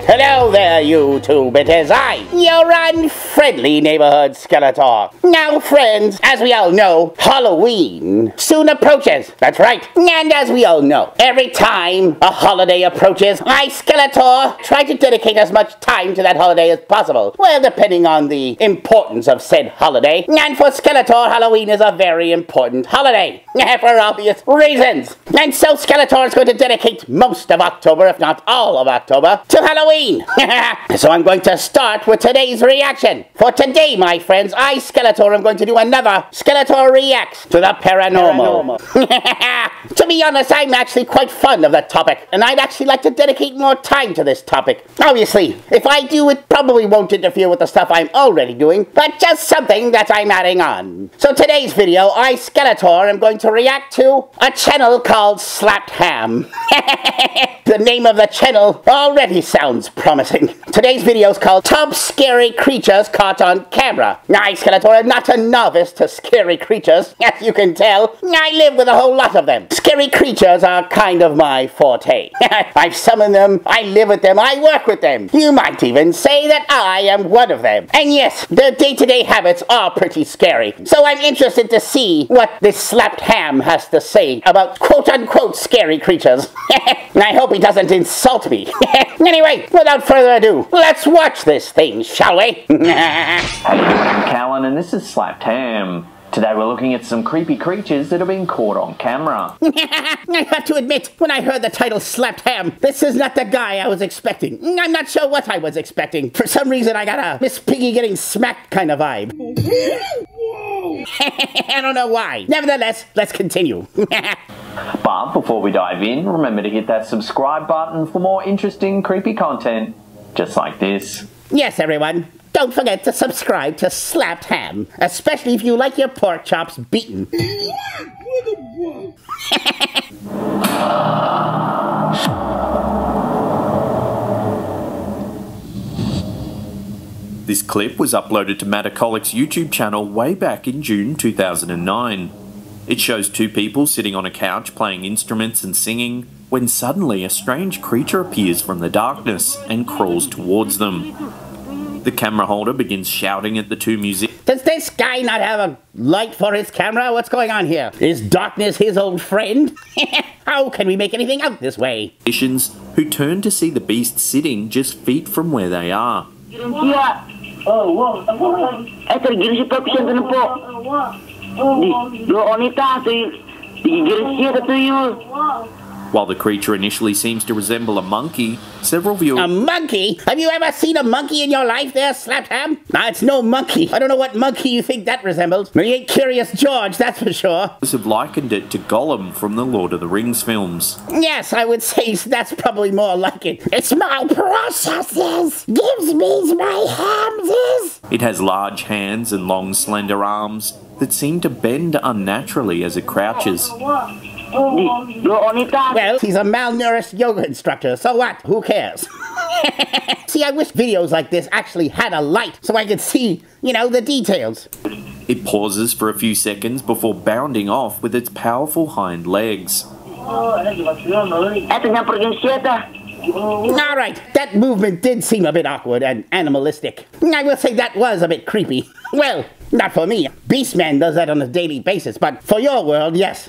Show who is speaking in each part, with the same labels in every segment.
Speaker 1: Hello there, YouTube. It is I, your unfriendly neighborhood Skeletor. Now, friends, as we all know, Halloween soon approaches. That's right. And as we all know, every time a holiday approaches, I, Skeletor, try to dedicate as much time to that holiday as possible. Well, depending on the importance of said holiday. And for Skeletor, Halloween is a very important holiday. For obvious reasons. And so Skeletor is going to dedicate most of October, if not all of October, to Halloween. So I'm going to start with today's reaction. For today, my friends, I, Skeletor, am going to do another Skeletor Reacts to the Paranormal. To be honest, I'm actually quite fond of that topic, and I'd actually like to dedicate more time to this topic. Obviously, if I do, it probably won't interfere with the stuff I'm already doing, but just something that I'm adding on. So today's video, I, Skeletor, am going to react to a channel called Slapped Ham. The name of the channel already sounds promising. Today's video is called Top Scary Creatures Caught on Camera. I, Skeletor, am not a novice to scary creatures, as you can tell. I live with a whole lot of them. Scary creatures are kind of my forte. I've summoned them, I live with them, I work with them. You might even say that I am one of them. And yes, their day-to-day habits are pretty scary. So I'm interested to see what this Slapped Ham has to say about quote-unquote scary creatures. And I hope he doesn't insult me. Anyway, without further ado, let's watch this thing, shall we?
Speaker 2: Hey, I'm Callan, and this is Slapped Ham. Today we're looking at some creepy creatures that have been caught on camera.
Speaker 1: I have to admit, when I heard the title Slapped Ham, this is not the guy I was expecting. I'm not sure what I was expecting. For some reason, I got a Miss Piggy getting smacked kind of vibe. I don't know why. Nevertheless, let's continue.
Speaker 2: But before we dive in, remember to hit that subscribe button for more interesting creepy content just like this.
Speaker 1: Yes, everyone. Don't forget to subscribe to Slapped Ham, especially if you like your pork chops beaten.
Speaker 3: This clip was uploaded to Mattacolic's YouTube channel way back in June 2009. It shows two people sitting on a couch playing instruments and singing, when suddenly a strange creature appears from the darkness and crawls towards them. The camera holder begins shouting at the two musicians.
Speaker 1: Does this guy not have a light for his camera? What's going on here? Is darkness his old friend? How can we make anything out this way?
Speaker 3: Who turn to see the beast sitting just feet from where they are. While the creature initially seems to resemble a monkey, several viewers...
Speaker 1: A monkey? Have you ever seen a monkey in your life there, Slapped Ham? Nah, it's no monkey. I don't know what monkey you think that resembles. But he ain't Curious George, that's for sure.
Speaker 3: have likened it to Gollum from the Lord of the Rings films.
Speaker 1: Yes, I would say that's probably more like it. It's my processes. Gives me my hams.
Speaker 3: It has large hands and long slender arms that seem to bend unnaturally as it crouches.
Speaker 1: Well, he's a malnourished yoga instructor, so what? Who cares? See, I wish videos like this actually had a light so I could see, you know, the details.
Speaker 3: It pauses for a few seconds before bounding off with its powerful hind legs.
Speaker 1: Alright, that movement did seem a bit awkward and animalistic. I will say that was a bit creepy. Well, not for me. Beastman does that on a daily basis, but for your world, yes.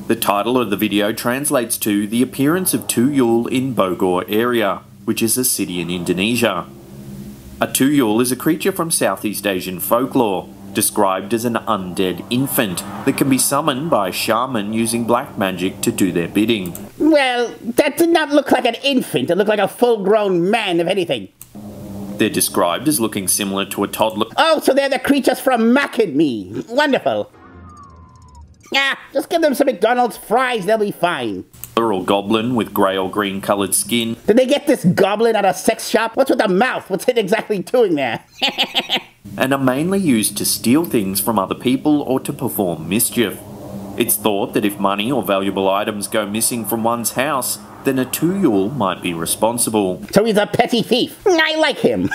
Speaker 3: The title of the video translates to The Appearance of Tuyul in Bogor area, which is a city in Indonesia. A Tuyul is a creature from Southeast Asian folklore, described as an undead infant that can be summoned by a shaman using black magic to do their bidding.
Speaker 1: Well, that did not look like an infant. It looked like a full-grown man, if anything.
Speaker 3: They're described as looking similar to a toddler.
Speaker 1: Oh, so they're the creatures from Mac and Me. Wonderful. Yeah, just give them some McDonald's fries, they'll be fine.
Speaker 3: Or goblin with grey or green coloured skin.
Speaker 1: Did they get this goblin at a sex shop? What's with the mouth? What's it exactly doing there?
Speaker 3: And are mainly used to steal things from other people or to perform mischief. It's thought that if money or valuable items go missing from one's house, then a Tuyul might be responsible.
Speaker 1: So he's a petty thief. I like him.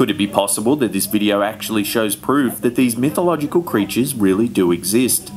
Speaker 3: Could it be possible that this video actually shows proof that these mythological creatures really do exist?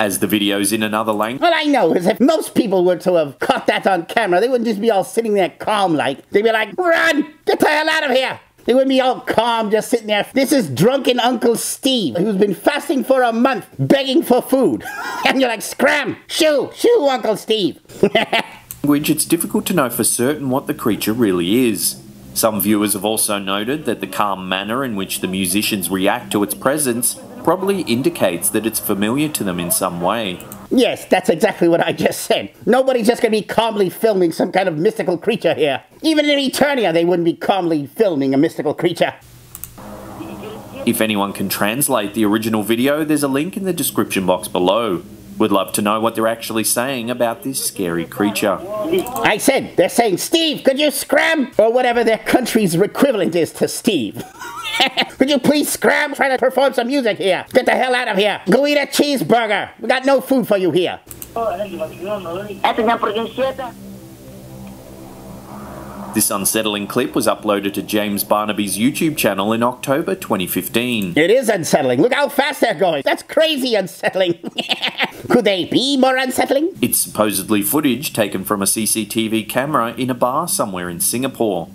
Speaker 3: As the video's in another language...
Speaker 1: All I know is if most people were to have caught that on camera, they wouldn't just be all sitting there calm like. They'd be like, run! Get the hell out of here! They wouldn't be all calm just sitting there. This is drunken Uncle Steve, who's been fasting for a month, begging for food. And you're like, scram! Shoo! Shoo, Uncle Steve!
Speaker 3: It's difficult to know for certain what the creature really is. Some viewers have also noted that the calm manner in which the musicians react to its presence probably indicates that it's familiar to them in some way.
Speaker 1: Yes, that's exactly what I just said. Nobody's just going to be calmly filming some kind of mystical creature here. Even in Eternia, they wouldn't be calmly filming a mystical creature.
Speaker 3: If anyone can translate the original video, there's a link in the description box below. We'd love to know what they're actually saying about this scary creature.
Speaker 1: I said, they're saying, Steve, could you scram? Or whatever their country's equivalent is to Steve. Could you please scram? Try to perform some music here. Get the hell out of here. Go eat a cheeseburger. We got no food for you here.
Speaker 3: This unsettling clip was uploaded to James Barnaby's YouTube channel in October 2015.
Speaker 1: It is unsettling. Look how fast they're going. That's crazy unsettling. Could they be more unsettling?
Speaker 3: It's supposedly footage taken from a CCTV camera in a bar somewhere in Singapore.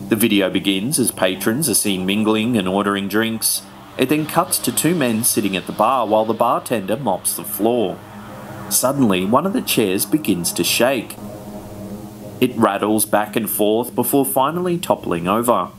Speaker 3: The video begins as patrons are seen mingling and ordering drinks. It then cuts to two men sitting at the bar while the bartender mops the floor. Suddenly, one of the chairs begins to shake. It rattles back and forth before finally toppling over.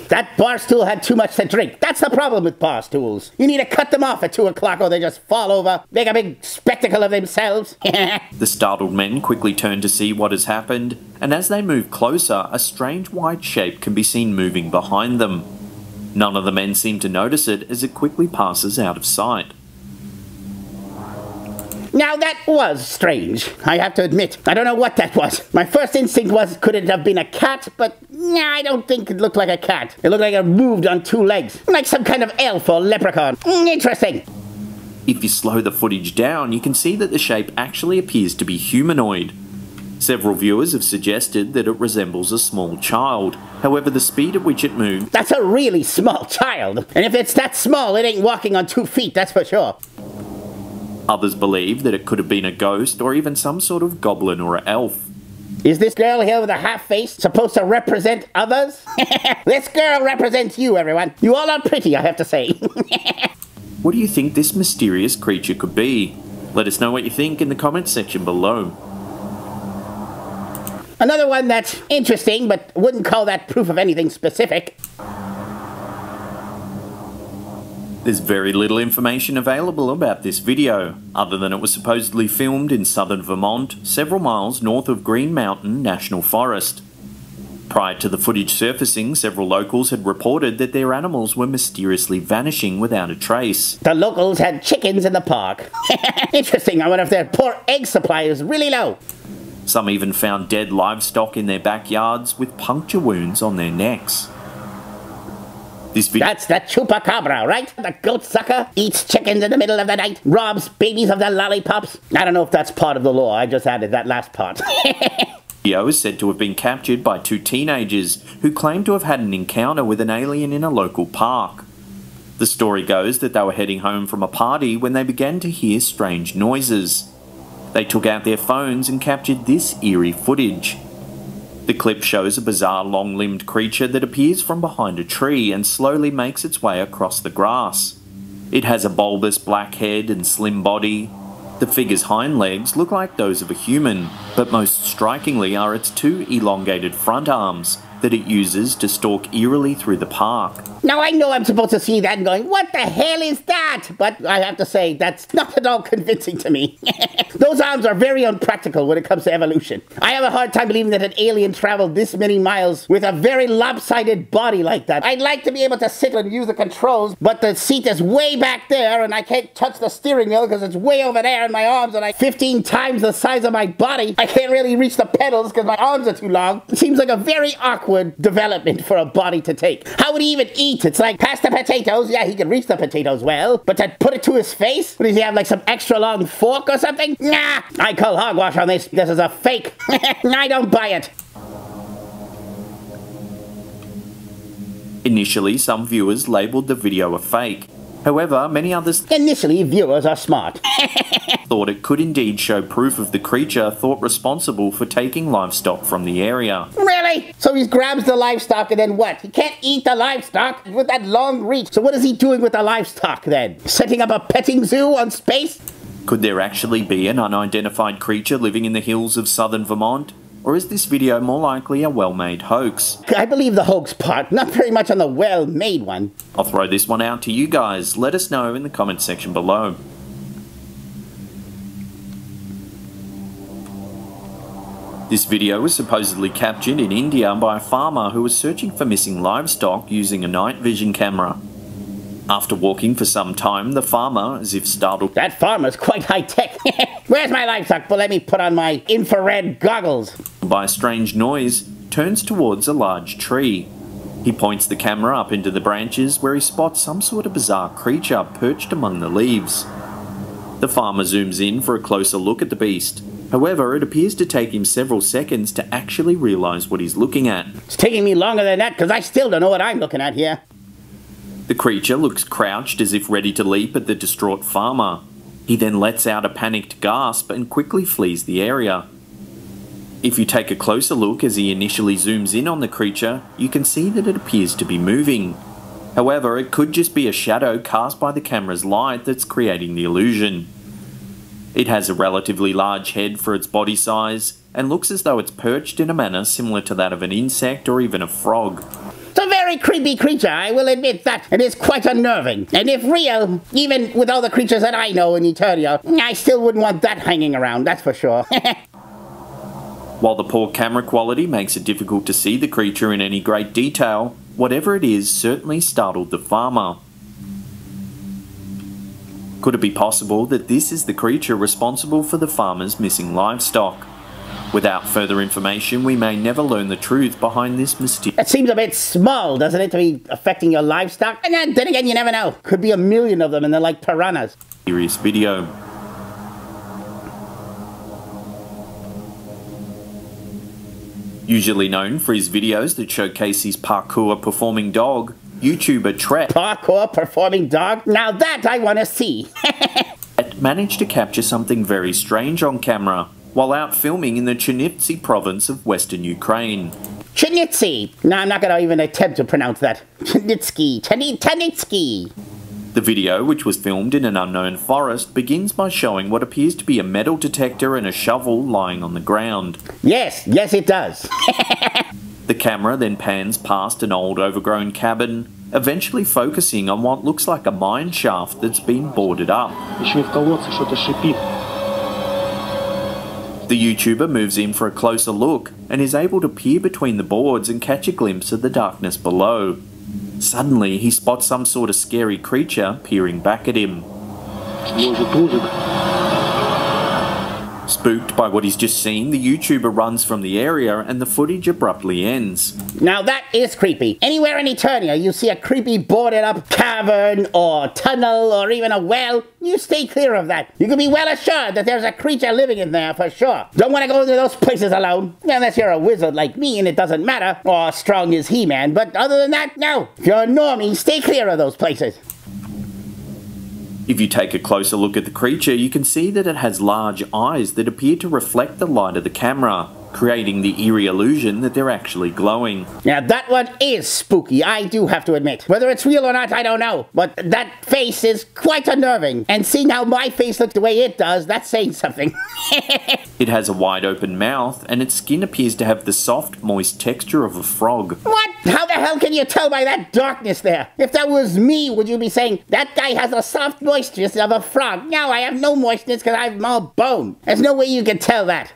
Speaker 1: That bar stool had too much to drink. That's the problem with bar stools. You need to cut them off at 2 o'clock or they just fall over, make a big spectacle of themselves.
Speaker 3: The startled men quickly turn to see what has happened, and as they move closer, a strange white shape can be seen moving behind them. None of the men seem to notice it as it quickly passes out of sight.
Speaker 1: Now that was strange, I have to admit. I don't know what that was. My first instinct was, could it have been a cat? But nah, I don't think it looked like a cat. It looked like it moved on 2 legs, like some kind of elf or leprechaun. Interesting.
Speaker 3: If you slow the footage down, you can see that the shape actually appears to be humanoid. Several viewers have suggested that it resembles a small child. However, the speed at which it moves...
Speaker 1: That's a really small child. And if it's that small, it ain't walking on 2 feet, that's for sure.
Speaker 3: Others believe that it could have been a ghost or even some sort of goblin or elf.
Speaker 1: Is this girl here with a half face supposed to represent others? This girl represents you, everyone. You all are pretty, I have to say.
Speaker 3: What do you think this mysterious creature could be? Let us know what you think in the comments section below.
Speaker 1: Another one that's interesting, but wouldn't call that proof of anything specific.
Speaker 3: There's very little information available about this video, other than it was supposedly filmed in southern Vermont, several miles north of Green Mountain National Forest. Prior to the footage surfacing, several locals had reported that their animals were mysteriously vanishing without a trace.
Speaker 1: The locals had chickens in the park. Interesting, I wonder if their poor egg supply is really low.
Speaker 3: Some even found dead livestock in their backyards with puncture wounds on their necks.
Speaker 1: That's the chupacabra, right? The goat sucker eats chickens in the middle of the night, robs babies of their lollipops. I don't know if that's part of the law, I just added that last part.
Speaker 3: Video is said to have been captured by 2 teenagers who claim to have had an encounter with an alien in a local park. The story goes that they were heading home from a party when they began to hear strange noises. They took out their phones and captured this eerie footage. The clip shows a bizarre long-limbed creature that appears from behind a tree and slowly makes its way across the grass. It has a bulbous black head and slim body. The figure's hind legs look like those of a human, but most strikingly are its 2 elongated front arms that it uses to stalk eerily through the park.
Speaker 1: Now I know I'm supposed to see that and going, what the hell is that? But I have to say, that's not at all convincing to me. Those arms are very unpractical when it comes to evolution. I have a hard time believing that an alien traveled this many miles with a very lopsided body like that. I'd like to be able to sit and use the controls, but the seat is way back there and I can't touch the steering wheel because it's way over there and my arms are like 15 times the size of my body. I can't really reach the pedals because my arms are too long. It seems like a very awkward development for a body to take. How would he even eat? It's like, pass the potatoes. Yeah, he can reach the potatoes well, but to put it to his face? What, does he have like some extra long fork or something? Nah, I call hogwash on this. This is a fake. I don't buy it.
Speaker 3: Initially, some viewers labelled the video a fake. However, many others
Speaker 1: Initially, viewers are smart.
Speaker 3: thought it could indeed show proof of the creature thought responsible for taking livestock from the area.
Speaker 1: Really? So he grabs the livestock and then what? He can't eat the livestock with that long reach. So what is he doing with the livestock then? Setting up a petting zoo on space?
Speaker 3: Could there actually be an unidentified creature living in the hills of southern Vermont? Or is this video more likely a well-made hoax?
Speaker 1: I believe the hoax part, not very much on the well-made one.
Speaker 3: I'll throw this one out to you guys. Let us know in the comment section below. This video was supposedly captured in India by a farmer who was searching for missing livestock using a night vision camera. After walking for some time, the farmer, as if startled
Speaker 1: That farmer's quite high-tech. Where's my livestock? Well, let me put on my infrared goggles.
Speaker 3: by a strange noise, turns towards a large tree. He points the camera up into the branches where he spots some sort of bizarre creature perched among the leaves. The farmer zooms in for a closer look at the beast. However, it appears to take him several seconds to actually realise what he's looking at.
Speaker 1: It's taking me longer than that because I still don't know what I'm looking at here.
Speaker 3: The creature looks crouched as if ready to leap at the distraught farmer. He then lets out a panicked gasp and quickly flees the area. If you take a closer look as he initially zooms in on the creature, you can see that it appears to be moving. However, it could just be a shadow cast by the camera's light that's creating the illusion. It has a relatively large head for its body size, and looks as though it's perched in a manner similar to that of an insect or even a frog.
Speaker 1: It's a very creepy creature, I will admit that. It is quite unnerving. And if real, even with all the creatures that I know in Eternia, I still wouldn't want that hanging around, that's for sure.
Speaker 3: While the poor camera quality makes it difficult to see the creature in any great detail, whatever it is certainly startled the farmer. Could it be possible that this is the creature responsible for the farmer's missing livestock? Without further information, we may never learn the truth behind this mysterious...
Speaker 1: It seems a bit small, doesn't it, to be affecting your livestock? And then again, you never know. Could be a million of them and they're like piranhas.
Speaker 3: video. Usually known for his videos that showcase his parkour performing dog, YouTuber Trek
Speaker 1: Parkour performing dog? Now that I want to see.
Speaker 3: managed to capture something very strange on camera while out filming in the Chernivtsi province of western Ukraine.
Speaker 1: Chernivtsi. No, I'm not going to even attempt to pronounce that. Chernivtsi.
Speaker 3: The video, which was filmed in an unknown forest, begins by showing what appears to be a metal detector and a shovel lying on the ground.
Speaker 1: Yes, it does.
Speaker 3: The camera then pans past an old overgrown cabin, eventually focusing on what looks like a mine shaft that's been boarded up. The YouTuber moves in for a closer look and is able to peer between the boards and catch a glimpse of the darkness below. Suddenly, he spots some sort of scary creature peering back at him. Spooked by what he's just seen, the YouTuber runs from the area and the footage abruptly ends.
Speaker 1: Now that is creepy. Anywhere in Eternia you see a creepy boarded up cavern or tunnel or even a well, you stay clear of that. You can be well assured that there's a creature living in there for sure. Don't want to go to those places alone. Unless you're a wizard like me and it doesn't matter, or strong as He-Man, but other than that, no. If you're a normie, stay clear of those places.
Speaker 3: If you take a closer look at the creature, you can see that it has large eyes that appear to reflect the light of the camera, creating the eerie illusion that they're actually glowing.
Speaker 1: Now that one is spooky, I do have to admit. Whether it's real or not, I don't know. But that face is quite unnerving. And seeing how my face looks the way it does, that's saying something.
Speaker 3: It has a wide open mouth, and its skin appears to have the soft, moist texture of a frog.
Speaker 1: What? How the hell can you tell by that darkness there? If that was me, would you be saying, that guy has a soft moisture of a frog? No, I have no moistness because I'm all bone. There's no way you can tell that.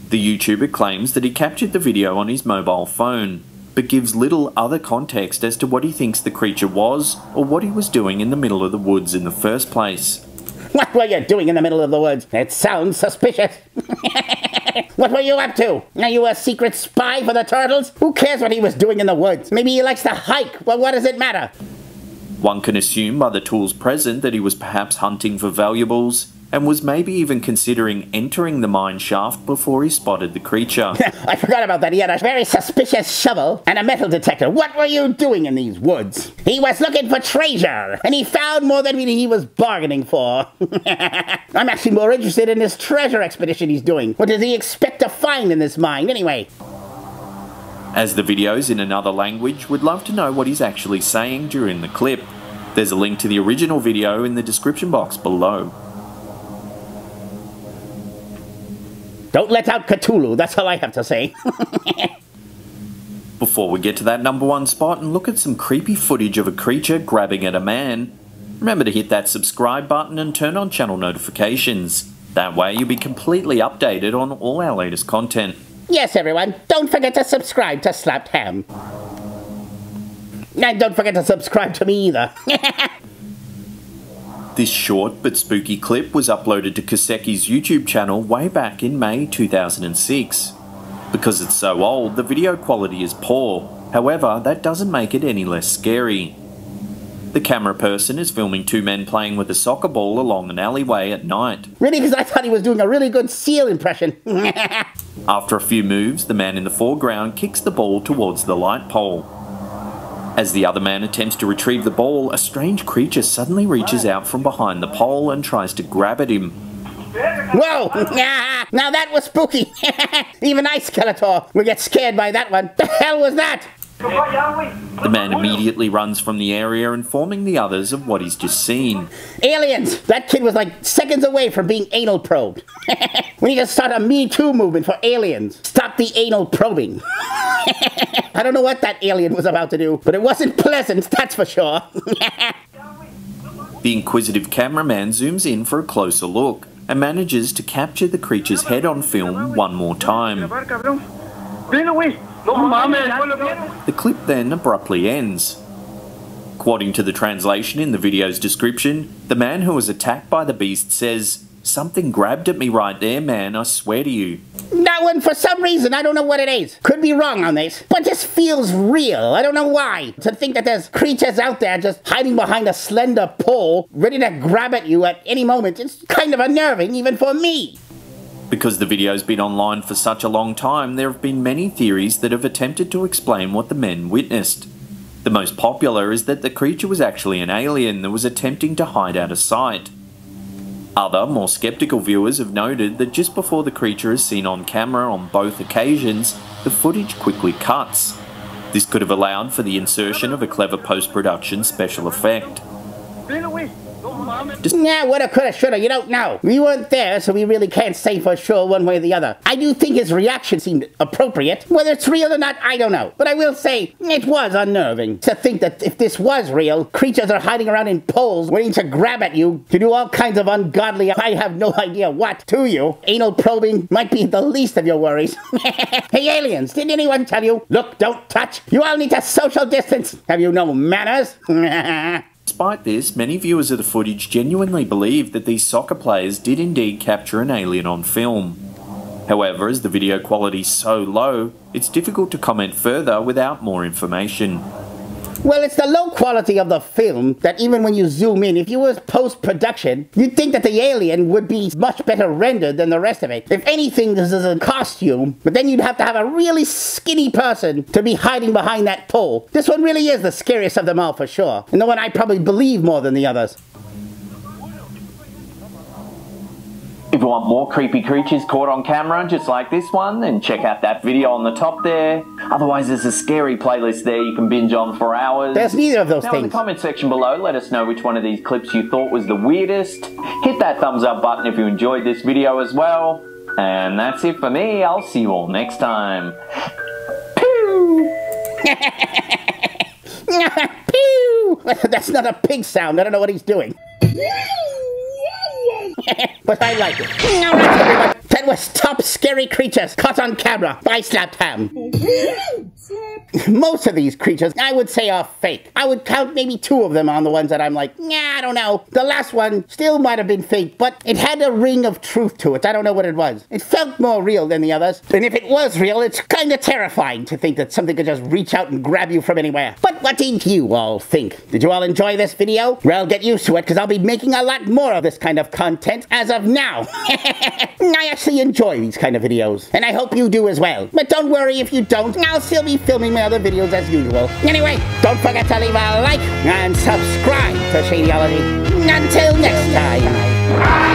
Speaker 3: The YouTuber claims that he captured the video on his mobile phone, but gives little other context as to what he thinks the creature was or what he was doing in the middle of the woods in the first place.
Speaker 1: What were you doing in the middle of the woods? It sounds suspicious. What were you up to? Are you a secret spy for the turtles? Who cares what he was doing in the woods? Maybe he likes to hike. Well, what does it matter?
Speaker 3: One can assume by the tools present that he was perhaps hunting for valuables, and was maybe even considering entering the mine shaft before he spotted the creature.
Speaker 1: I forgot about that. He had a very suspicious shovel and a metal detector. What were you doing in these woods? He was looking for treasure, and he found more than he was bargaining for. I'm actually more interested in this treasure expedition he's doing. What does he expect to find in this mine, anyway?
Speaker 3: As the video's in another language, we'd love to know what he's actually saying during the clip. There's a link to the original video in the description box below.
Speaker 1: Don't let out Cthulhu, that's all I have to say.
Speaker 3: Before we get to that #1 spot and look at some creepy footage of a creature grabbing at a man, remember to hit that subscribe button and turn on channel notifications. That way you'll be completely updated on all our latest content.
Speaker 1: Yes, everyone, don't forget to subscribe to Slapped Ham. And don't forget to subscribe to me either.
Speaker 3: This short but spooky clip was uploaded to Koseki's YouTube channel way back in May 2006. Because it's so old, the video quality is poor. However, that doesn't make it any less scary. The camera person is filming two men playing with a soccer ball along an alleyway at night.
Speaker 1: Really? Because I thought he was doing a really good seal impression.
Speaker 3: After a few moves, the man in the foreground kicks the ball towards the light pole. As the other man attempts to retrieve the ball, a strange creature suddenly reaches out from behind the pole and tries to grab at him.
Speaker 1: Whoa! Now that was spooky. Even I, Skeletor, will get scared by that one. The hell was that?
Speaker 3: The man immediately runs from the area, informing the others of what he's just seen.
Speaker 1: Aliens! That kid was like seconds away from being anal probed. We need to start a Me Too movement for aliens. Stop the anal probing. I don't know what that alien was about to do, but it wasn't pleasant, that's for sure.
Speaker 3: The inquisitive cameraman zooms in for a closer look and manages to capture the creature's head on film one more time. The clip then abruptly ends. Quoting to the translation in the video's description, the man who was attacked by the beast says, "Something grabbed at me right there, man, I swear to you."
Speaker 1: That one, for some reason, I don't know what it is. Could be wrong on this, but this feels real. I don't know why. To think that there's creatures out there just hiding behind a slender pole, ready to grab at you at any moment, it's kind of unnerving, even for me.
Speaker 3: Because the video's been online for such a long time, there have been many theories that have attempted to explain what the men witnessed. The most popular is that the creature was actually an alien that was attempting to hide out of sight. Other, more skeptical viewers have noted that just before the creature is seen on camera on both occasions, the footage quickly cuts. This could have allowed for the insertion of a clever post-production special effect.
Speaker 1: Yeah, woulda, coulda, shoulda, you don't know. We weren't there, so we really can't say for sure one way or the other. I do think his reaction seemed appropriate. Whether it's real or not, I don't know. But I will say, it was unnerving to think that if this was real, creatures are hiding around in poles waiting to grab at you, to do all kinds of ungodly, I have no idea what, to you. Anal probing might be the least of your worries. Hey aliens, did anyone tell you, look, don't touch? You all need to social distance. Have you no manners?
Speaker 3: Despite this, many viewers of the footage genuinely believe that these soccer players did indeed capture an alien on film. However, as the video quality is so low, it's difficult to comment further without more information.
Speaker 1: Well, it's the low quality of the film that even when you zoom in, if you was post-production, you'd think that the alien would be much better rendered than the rest of it. If anything, this is a costume, but then you'd have to have a really skinny person to be hiding behind that pole. This one really is the scariest of them all for sure, and the one I probably believe more than the others.
Speaker 2: If you want more creepy creatures caught on camera, just like this one, then check out that video on the top there. Otherwise, there's a scary playlist there you can binge on for hours.
Speaker 1: There's neither of those
Speaker 2: now,
Speaker 1: things.
Speaker 2: In the comment section below, let us know which one of these clips you thought was the weirdest. Hit that thumbs up button if you enjoyed this video as well. And that's it for me. I'll see you all next time. Pew!
Speaker 1: Pew! That's not a pig sound. I don't know what he's doing. But I like it. Alright everyone, that was top scary creatures caught on camera by Slapped Ham. Most of these creatures, I would say, are fake. I would count maybe 2 of them on the ones that I'm like, nah, I don't know. The last one still might have been fake, but it had a ring of truth to it. I don't know what it was. It felt more real than the others. And if it was real, it's kind of terrifying to think that something could just reach out and grab you from anywhere. But what did you all think? Did you all enjoy this video? Well, get used to it, because I'll be making a lot more of this kind of content as of now. I actually enjoy these kind of videos, and I hope you do as well. But don't worry if you don't, I'll still be filming my other videos as usual. Anyway, don't forget to leave a like and subscribe to Shadyology. Until next time.